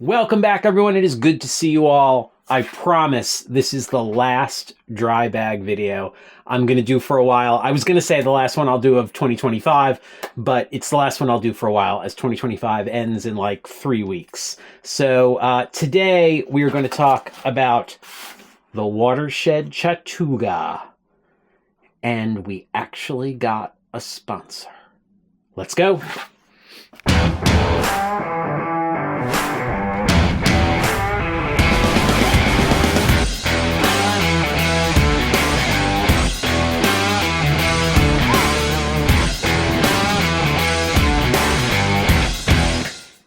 Welcome back, everyone. It is good to see you all. I promise this is the last dry bag video I'm going to do for a while. I was going to say the last one I'll do of 2025, but it's the last one I'll do for a while as 2025 ends in like 3 weeks. So today we are going to talk about the Watershed Chattooga. And we actually got a sponsor. Let's go.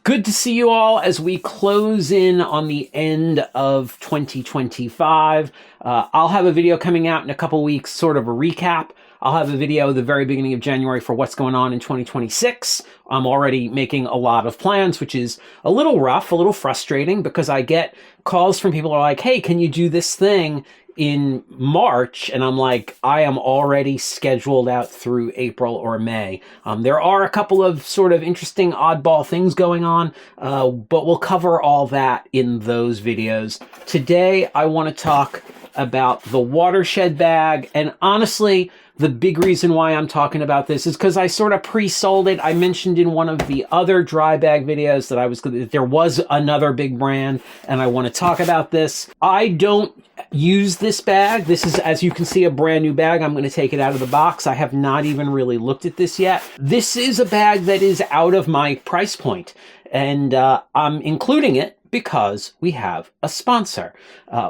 Good to see you all as we close in on the end of 2025. I'll have a video coming out in a couple weeks, sort of a recap. I'll have a video at the very beginning of January for what's going on in 2026. I'm already making a lot of plans, which is a little rough, a little frustrating, because I get calls from people who are like, hey, can you do this thing in March? And I'm like, I am already scheduled out through April or May. There are a couple of sort of interesting oddball things going on, but we'll cover all that in those videos. Today, I want to talk about the Watershed bag. And honestly, the big reason why I'm talking about this is because I sort of pre-sold it. I mentioned in one of the other dry bag videos that there was another big brand, and I want to talk about this. I don't use this bag. This is, as you can see, a brand new bag. I'm going to take it out of the box. I have not even really looked at this yet. This is a bag that is out of my price point, and I'm including it because we have a sponsor.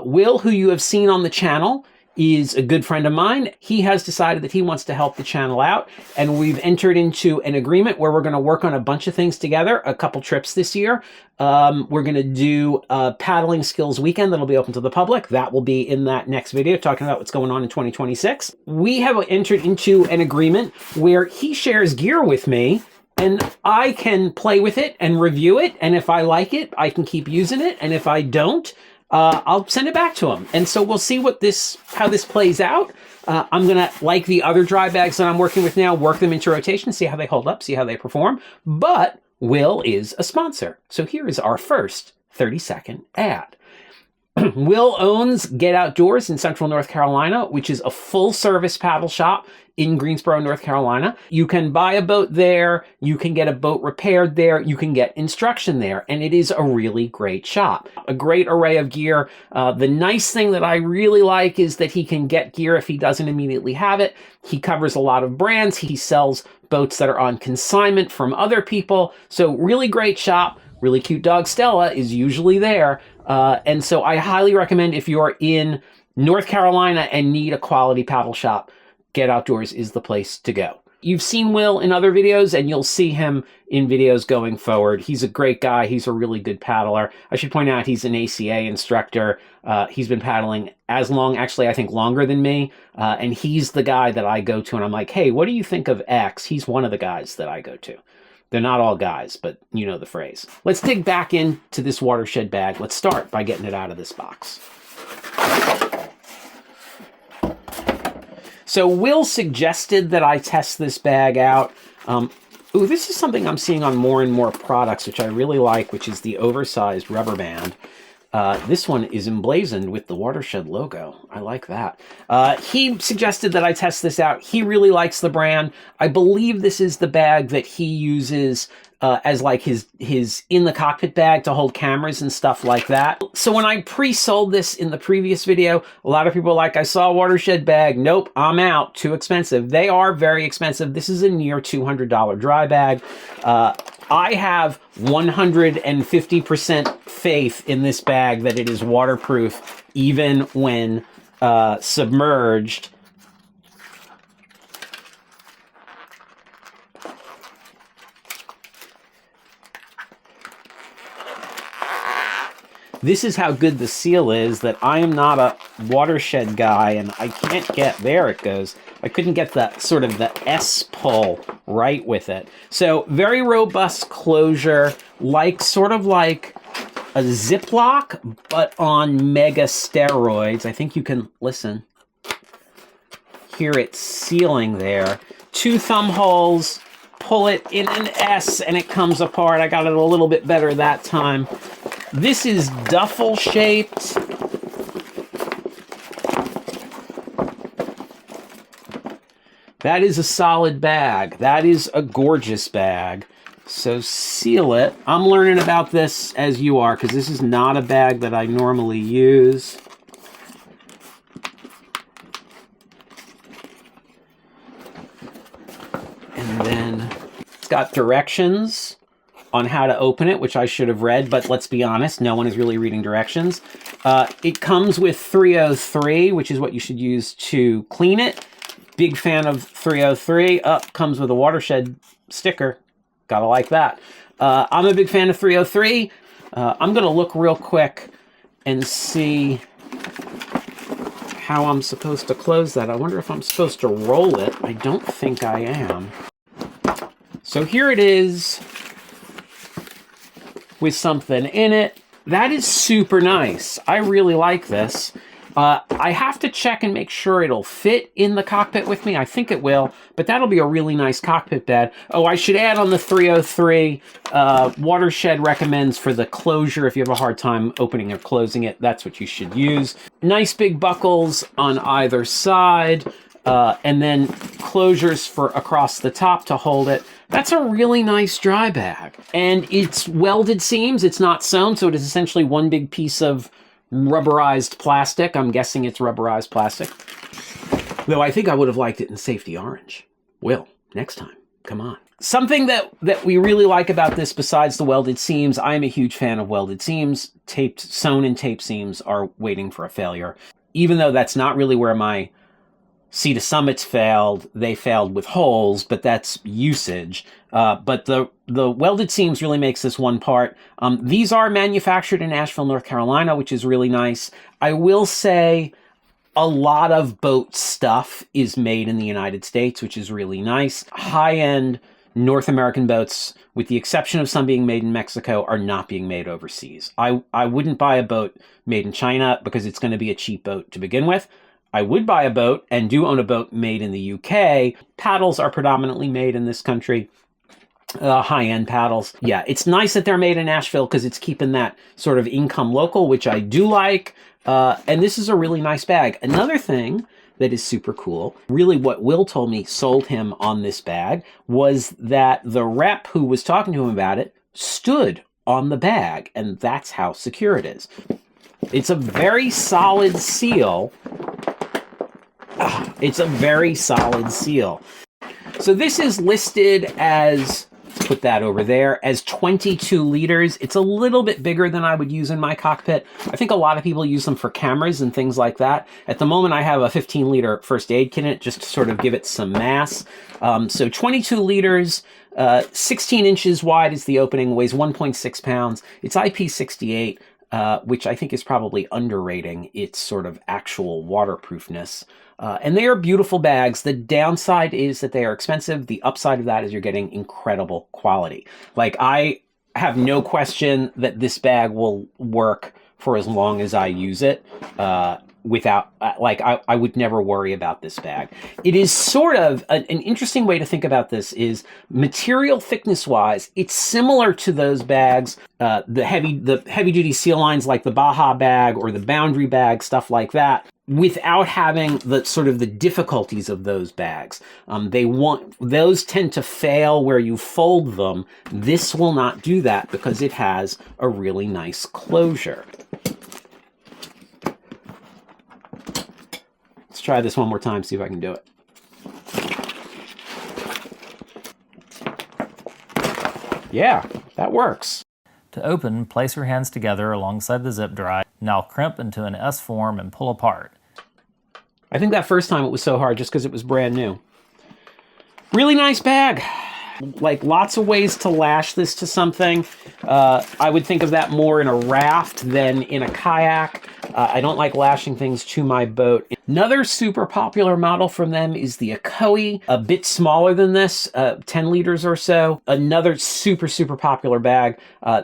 Will, who you have seen on the channel, is a good friend of mine. He has decided that he wants to help the channel out, and we've entered into an agreement where we're going to work on a bunch of things together, a couple trips this year. We're going to do a paddling skills weekend that'll be open to the public. That will be in that next video, talking about what's going on in 2026. We have entered into an agreement where he shares gear with me, and I can play with it and review it, and if I like it, I can keep using it, and if I don't, I'll send it back to him. And so we'll see how this plays out. I'm going to, like the other dry bags that I'm working with now, work them into rotation, see how they hold up, see how they perform. But Will is a sponsor. So here is our first 30-second ad. Will owns GetOutdoors in Central North Carolina, which is a full-service paddle shop in Greensboro, North Carolina. You can buy a boat there, you can get a boat repaired there, you can get instruction there, and it is a really great shop. A great array of gear. The nice thing that I really like is that he can get gear if he doesn't immediately have it. He covers a lot of brands. He sells boats that are on consignment from other people. So really great shop. Really cute dog Stella is usually there. And so I highly recommend, if you're in North Carolina and need a quality paddle shop, GetOutdoors is the place to go. You've seen Will in other videos, and you'll see him in videos going forward. He's a great guy. He's a really good paddler. I should point out he's an ACA instructor. He's been paddling as long, actually, I think longer than me. And he's the guy that I go to, and I'm like, hey, what do you think of X? He's one of the guys that I go to. They're not all guys, but you know the phrase. Let's dig back into this Watershed bag. Let's start by getting it out of this box. So Will suggested that I test this bag out. Ooh, this is something I'm seeing on more and more products, which I really like, which is the oversized rubber band. This one is emblazoned with the Watershed logo. I like that. He suggested that I test this out. He really likes the brand. I believe this is the bag that he uses as like his in the cockpit bag to hold cameras and stuff like that. So when I pre-sold this in the previous video, a lot of people were like, I saw a Watershed bag. Nope, I'm out. Too expensive. They are very expensive. This is a near $200 dry bag. I have 150% faith in this bag that it is waterproof even when submerged. This is how good the seal is, that I am not a Watershed guy, and I can't get, there it goes. I couldn't get the sort of the S pull right with it. So very robust closure, sort of like a Ziploc, but on mega steroids. I think you can, listen, hear it sealing there. 2 thumb holes, pull it in an S and it comes apart. I got it a little bit better that time. This is duffel shaped. That is a solid bag. That is a gorgeous bag. So seal it. I'm learning about this as you are, because this is not a bag that I normally use. And then it's got directions on how to open it, which I should have read, but let's be honest, no one is really reading directions. It comes with 303, which is what you should use to clean it. Big fan of 303. Comes with a Watershed sticker. Gotta like that. I'm a big fan of 303. I'm gonna look real quick and see how I'm supposed to close that. I wonder if I'm supposed to roll it. I don't think I am. So here it is with something in it. That is super nice. I really like this. I have to check and make sure it'll fit in the cockpit with me. I think it will, but that'll be a really nice cockpit bed. Oh, I should add on the 303, Watershed recommends for the closure, if you have a hard time opening or closing it, that's what you should use. Nice big buckles on either side, and then closures for across the top to hold it. That's a really nice dry bag. And it's welded seams, it's not sewn, so it is essentially one big piece of rubberized plastic. I'm guessing it's rubberized plastic. Though I think I would have liked it in safety orange. Will, next time. Come on. Something that we really like about this, besides the welded seams, I'm a huge fan of welded seams. Sewn and tape seams are waiting for a failure. Even though that's not really where my Sea to Summits failed, they failed with holes, but that's usage. But the welded seams really makes this one part. These are manufactured in Asheville, North Carolina, which is really nice. I will say a lot of boat stuff is made in the United States, which is really nice. High-end North American boats, with the exception of some being made in Mexico, are not being made overseas. I wouldn't buy a boat made in China because it's going to be a cheap boat to begin with. I would buy a boat, and do own a boat made in the UK. Paddles are predominantly made in this country. High-end paddles. Yeah, it's nice that they're made in Asheville because it's keeping that sort of income local, which I do like. And this is a really nice bag. Another thing that is super cool, really what Will told me sold him on this bag, was that the rep who was talking to him about it stood on the bag, and that's how secure it is. It's a very solid seal. It's a very solid seal. So this is listed as, put that over there, as 22 liters. It's a little bit bigger than I would use in my cockpit. I think a lot of people use them for cameras and things like that. At the moment, I have a 15-liter first aid kit in it just to sort of give it some mass. So 22 liters, 16 inches wide is the opening, weighs 1.6 pounds. It's IP68. Which I think is probably underrating its sort of actual waterproofness. And they are beautiful bags. The downside is that they are expensive. The upside of that is you're getting incredible quality. Like, I have no question that this bag will work for as long as I use it. Without, I would never worry about this bag. It is sort of an interesting way to think about this is material thickness wise, it's similar to those bags, the heavy duty seal lines like the Baja bag or the Boundary bag, stuff like that, without having the sort of the difficulties of those bags. Those tend to fail where you fold them. This will not do that because it has a really nice closure. Let's try this one more time, see if I can do it. Yeah, that works. To open, place your hands together alongside the zip drive. Now crimp into an S form and pull apart. I think that first time it was so hard just because it was brand new. Really nice bag. Like, lots of ways to lash this to something. I would think of that more in a raft than in a kayak. I don't like lashing things to my boat. Another super popular model from them is the Akoi, a bit smaller than this, 10 liters or so. Another super, super popular bag.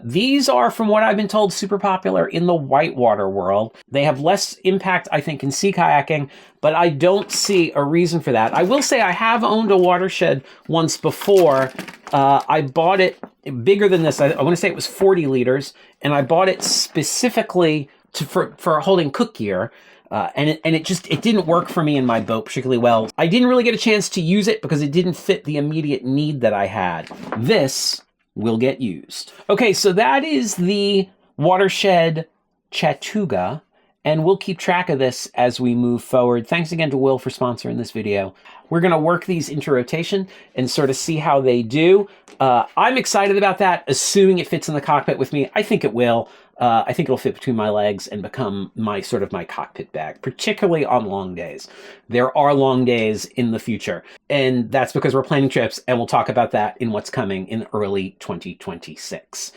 These are, from what I've been told, super popular in the whitewater world. They have less impact, I think, in sea kayaking, but I don't see a reason for that. I will say I have owned a Watershed once before. I bought it bigger than this. I want to say it was 40 liters, and I bought it specifically for holding cook gear. And it didn't work for me in my boat particularly well. I didn't really get a chance to use it because it didn't fit the immediate need that I had. This will get used. Okay, so that is the Watershed Chattooga, and we'll keep track of this as we move forward. Thanks again to Will for sponsoring this video. We're gonna work these into rotation and sort of see how they do. I'm excited about that, assuming it fits in the cockpit with me. I think it will. I think it'll fit between my legs and become my cockpit bag, particularly on long days. There are long days in the future, and that's because we're planning trips, and we'll talk about that in what's coming in early 2026.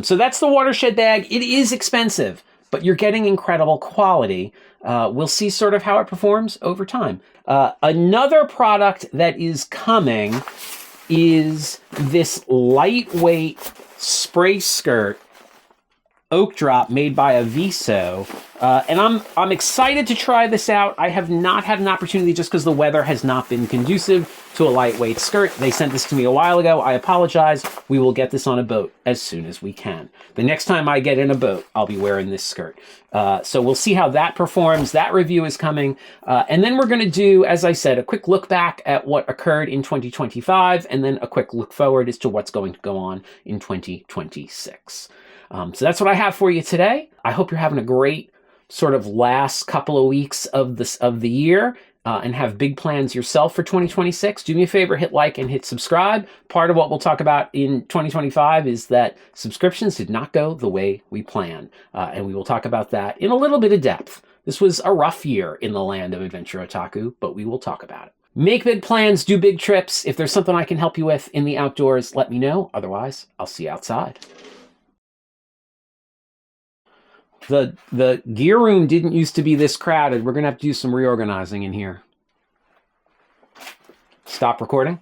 So that's the Watershed bag. It is expensive, but you're getting incredible quality. We'll see sort of how it performs over time. Another product that is coming is this lightweight spray skirt oak drop made by Aviso, and I'm excited to try this out. I have not had an opportunity just because the weather has not been conducive to a lightweight skirt. They sent this to me a while ago. I apologize. We will get this on a boat as soon as we can. The next time I get in a boat, I'll be wearing this skirt. So we'll see how that performs. That review is coming. And then we're going to do, as I said, a quick look back at what occurred in 2025, and then a quick look forward as to what's going to go on in 2026. So that's what I have for you today. I hope you're having a great sort of last couple of weeks of the year, and have big plans yourself for 2026. Do me a favor, hit like and hit subscribe. Part of what we'll talk about in 2025 is that subscriptions did not go the way we planned, and we will talk about that in a little bit of depth. This was a rough year in the land of Adventure Otaku, but we will talk about it. Make big plans, do big trips. If there's something I can help you with in the outdoors, let me know. Otherwise, I'll see you outside. The gear room didn't used to be this crowded. We're going to have to do some reorganizing in here. Stop recording.